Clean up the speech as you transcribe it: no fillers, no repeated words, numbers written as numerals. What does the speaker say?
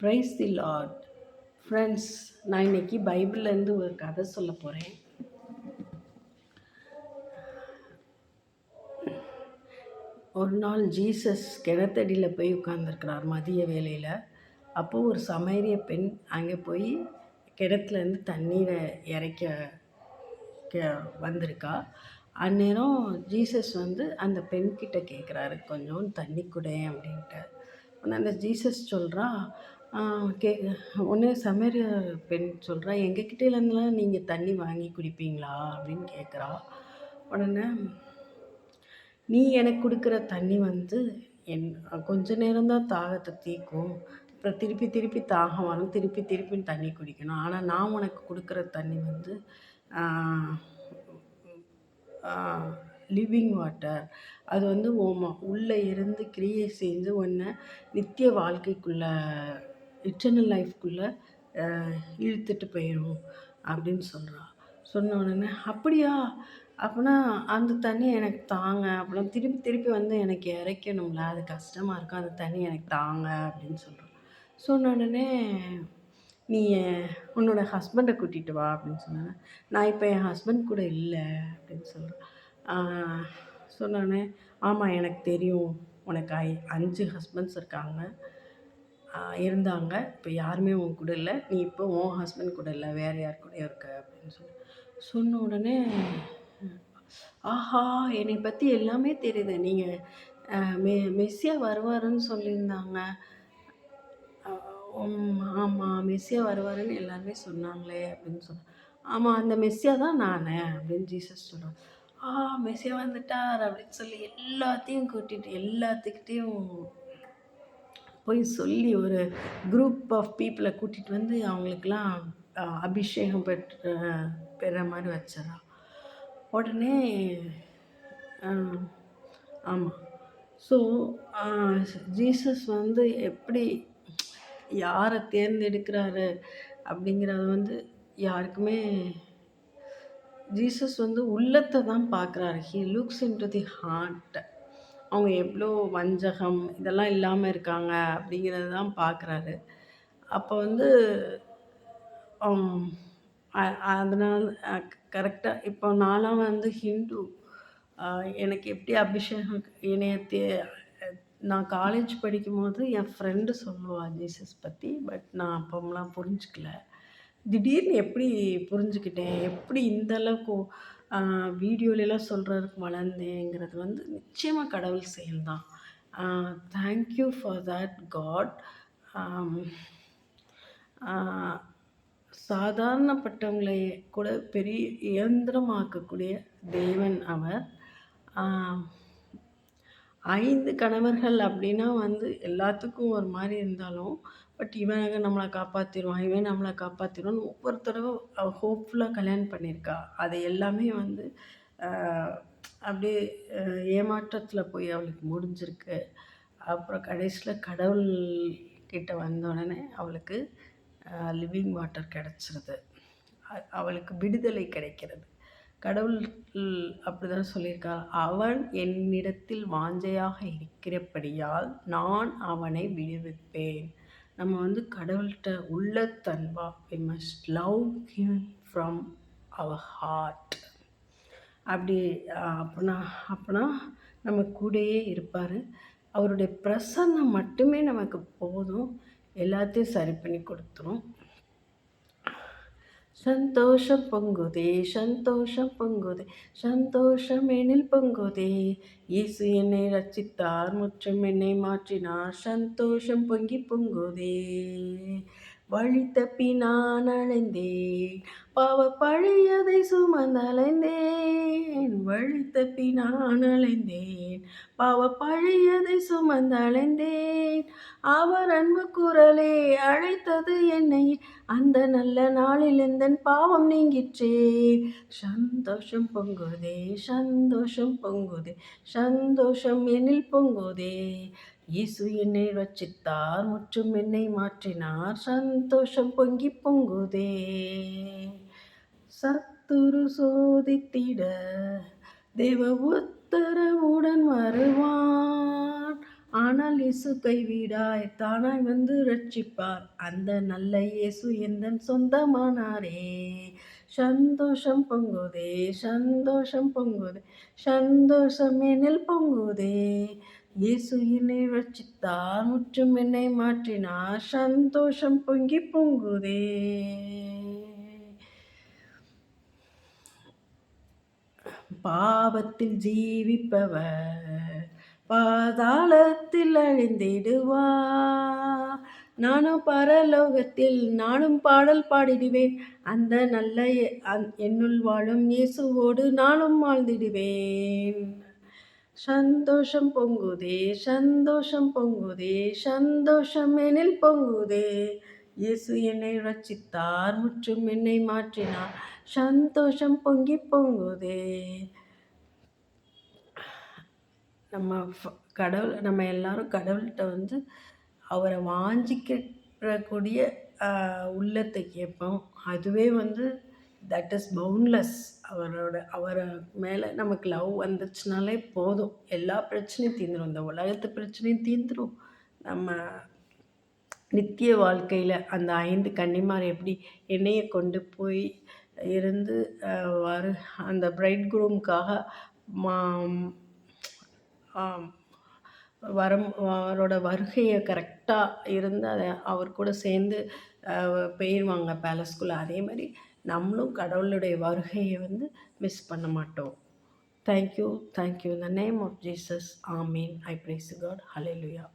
Praise the Lord. Friends, நான் இன்னைக்கு பைபிள்லேருந்து ஒரு கதை சொல்ல போகிறேன். ஒரு நாள் ஜீசஸ் கிணத்தடியில் போய் உட்கார்ந்துருக்கிறார் மதிய வேளையில். அப்போது ஒரு சமேரிய பெண் அங்கே போய் கிணத்துலேருந்து தண்ணீரை இறைக்க வந்திருக்கா. அந்நேரம் ஜீசஸ் அந்த பெண்கிட்ட கேட்குறாரு, கொஞ்சம் தண்ணி குடேன் அப்படின்ட்டு. அந்த ஜீசஸ் சொல்கிறா, உடனே சமேரிய பெண் சொல்கிறா, எங்ககிட்டேருந்துலாம் நீங்கள் தண்ணி வாங்கி குடிப்பீங்களா அப்படின்னு கேட்குறா. உடனே, நீ எனக்கு கொடுக்குற தண்ணி என் கொஞ்ச நேரம்தான் தாகத்தை தீர்க்கும், அப்புறம் திருப்பி திருப்பி தாகம் வரும், திருப்பி திருப்பி தண்ணி குடிக்கணும். ஆனால் நான் உனக்கு கொடுக்குற தண்ணி லிவிங் வாட்டர். அது உள்ளே இருந்து கிரியை செஞ்சு உன்னை நித்திய வாழ்க்கைக்குள்ளே, இட்டர்னல் லைஃப்குள்ளே இழுத்துட்டு போயிடும் அப்படின்னு சொல்கிறா. சொன்ன உடனே, அப்படியா, அப்படின்னா அந்த தண்ணி எனக்கு தாங்க, அப்படின்னா திருப்பி திருப்பி எனக்கு இறைக்கணும்ல, அது கஷ்டமாக இருக்கும், அந்த தண்ணி எனக்கு தாங்க அப்படின்னு சொல்கிறோம். சொன்ன உடனே, நீ உன்னோட ஹஸ்பண்டை கூட்டிகிட்டு வா அப்படின்னு சொன்னேன். நான் இப்போ என் ஹஸ்பண்ட் கூட இல்லை அப்படின்னு சொல்கிறேன். சொன்னோடனே, ஆமாம் எனக்கு தெரியும், உனக்கு 5 ஹஸ்பண்ட்ஸ் இருந்தாங்க, இப்போ யாருமே உன் கூட இல்லை, நீ இப்போ உன் ஹஸ்பண்ட் கூட இல்லை, வேறு யார் கூட இருக்க அப்படின்னு சொன்ன உடனே, ஆஹா, என்னை பற்றி எல்லாமே தெரியுது, நீங்கள் மெஸ்ஸியா வருவாருன்னு சொல்லியிருந்தாங்க. ஆமாம், மெஸ்ஸியா வருவாருன்னு எல்லாருமே சொன்னாங்களே அப்படின்னு சொன்னேன். ஆமாம், அந்த மெஸ்ஸியா தான் நான் அப்படின்னு ஜீசஸ் சொல்கிறார். மெஸ்ஸியா வந்துட்டார் அப்படின்னு சொல்லி எல்லாத்துக்கிட்டேயும் போய் சொல்லி ஒரு குரூப் ஆஃப் பீப்புளை கூட்டிகிட்டு அவங்களுக்கெல்லாம் அபிஷேகம் பெற மாதிரி வச்சிடறா. உடனே ஆமாம், ஸோ ஜீசஸ் எப்படி யாரை தேர்ந்தெடுக்கிறாரு அப்படிங்கிறது யாருக்குமே, ஜீசஸ் உள்ளத்தை தான் பார்க்குறாரு. He looks into the heart. அவங்க எவ்வளோ வஞ்சகம் இதெல்லாம் இல்லாமல் இருக்காங்க அப்படிங்கிறது தான் பார்க்குறாரு. அப்போ அதனால் கரெக்டாக இப்போ நான்லாம் ஹிந்து. எனக்கு எப்படி அபிஷேகம் நான் காலேஜ் படிக்கும்போது என் ஃப்ரெண்டு சொல்லுவாள் ஜீசஸ் பற்றி. பட் நான் அப்போலாம் புரிஞ்சுக்கல. திடீர்னு எப்படி புரிஞ்சுக்கிட்டேன், எப்படி இந்தளவுக்கு வீடியோலலாம் சொல்கிறதுக்கு வளர்ந்தேங்கிறது நிச்சயமாக கடவுள் செயல் தான். Thank you for that God. சாதாரணப்பட்டவங்களை கூட பெரிய இயந்திரமாக்கக்கூடிய தேவன் அவர். 5 கணவர்கள் அப்படின்னா எல்லாத்துக்கும் ஒரு மாதிரி இருந்தாலும், பட் இவன் நம்மளை காப்பாற்றிடுவான், இவன் நம்மளை காப்பாற்றிடுவான்னு ஒவ்வொரு தடவை ஹோப்ஃபுல்லாக கல்யாணம் பண்ணியிருக்கா. அதை எல்லாமே அப்படியே ஏமாற்றத்தில் போய் அவளுக்கு முடிஞ்சிருக்கு. அப்புறம் கடைசியில் கடவுள் கிட்ட வந்த உடனே அவளுக்கு லிவிங் வாட்டர் கிடச்சிருது, அவளுக்கு விடுதலை கிடைக்கிறது. கடவுள் அப்படிதான் சொல்லியிருக்கார், அவன் என்னிடத்தில் வாஞ்சையாக இருக்கிறபடியால் நான் அவனை விடுவிப்பேன். நம்ம கடவுள்கிட்ட உள்ள தன்பா, we must love him from our heart. அப்படி அப்படின்னா நம்ம கூடயே இருப்பார். அவருடைய பிரசன்னம் மட்டுமே நமக்கு போதும், எல்லாத்தையும் சரி பண்ணி கொடுத்துரும். சந்தோஷம் பொங்குதே, சந்தோஷம் பொங்குதே, சந்தோஷம் எனில் பொங்குதே, இயேசு என்னை ரட்சித்தார், முற்றும் என்னை மாற்றினார், சந்தோஷம் பொங்கி பொங்குதே. வழி தப்பி நான் அலைந்தேன், பாவ பழையதை சுமந்தலைந்தேன். வழி தப்பி நான் அலைந்தேன், பாவ பழையதை சுமந்தலைந்தேன். அவர் அன்பு குரலே அழைத்தது என்னை, அந்த நல்ல நாளில் எந்தன் பாவம் நீங்கிற்றே. சந்தோஷம் பொங்குதே, சந்தோஷம் பொங்குதே, சந்தோஷம் எனில் பொங்குதே. இயேசு என்னை ரட்சித்தார், முற்றும் என்னை மாற்றினார், சந்தோஷம் பொங்கி பொங்குதே. சத்துரு சோதித்திட தேவ உத்தரவுடன் வருவான், ஆனால் இயேசு கைவிடாய் தானாய் வந்து ரட்சிப்பார். அந்த நல்ல இயேசு எந்தன் சொந்தமானாரே. சந்தோஷம் பொங்குதே, சந்தோஷம் பொங்குதே, சந்தோஷம் என்னில் பொங்குதே. இயேசு என்னை ரட்சித்தார், முற்றும் என்னை மாற்றினார், சந்தோஷம் பொங்கி பொங்குதே. பாவத்தில் ஜீவிப்பவர் பாதாளத்தில் அழிந்திடுவார். நானும் பரலோகத்தில் நானும் பாடல் பாடிடுவேன். அந்த நல்ல என்னுள் வாழும் இயேசுவோடு நானும் வாழ்ந்திடுவேன். சந்தோஷம் பொங்குதே, சந்தோஷம் பொங்குதே, சந்தோஷம் எனில் பொங்குதே. இயேசு என்னை ரட்சித்தார், முற்றும் என்னை மாற்றினார், சந்தோஷம் பொங்கி பொங்குதே. நம்ம நம்ம எல்லாரும் கடவுள்கிட்ட வந்து அவரை வாஞ்சிக்கக்கூடிய உள்ளத்தை கேட்போம். அதுவே வந்து தட் இஸ் பவுண்ட்லெஸ். அவரை மேலே நமக்கு லவ் வந்துச்சுனாலே போதும், எல்லா பிரச்சனையும் தீர்ந்துடும், இந்த உலகத்து பிரச்சனையும் தீர்ந்துடும். நம்ம நித்திய வாழ்க்கையில் அந்த 5 கன்னிமார் எப்படி எண்ணெயை கொண்டு போய் இருந்து அந்த பிரைட் குரூமுக்காக அவரோட வருகையை கரெக்டாக இருந்து அதை அவர் கூட சேர்ந்து போயிடுவாங்க பேலஸ்குள்ளே. அதே மாதிரி நம்மளும் கடவுளுடைய வருகையை வந்து மிஸ் பண்ண மாட்டோம். Thank you. In the name of Jesus. Amen. I praise God. Hallelujah.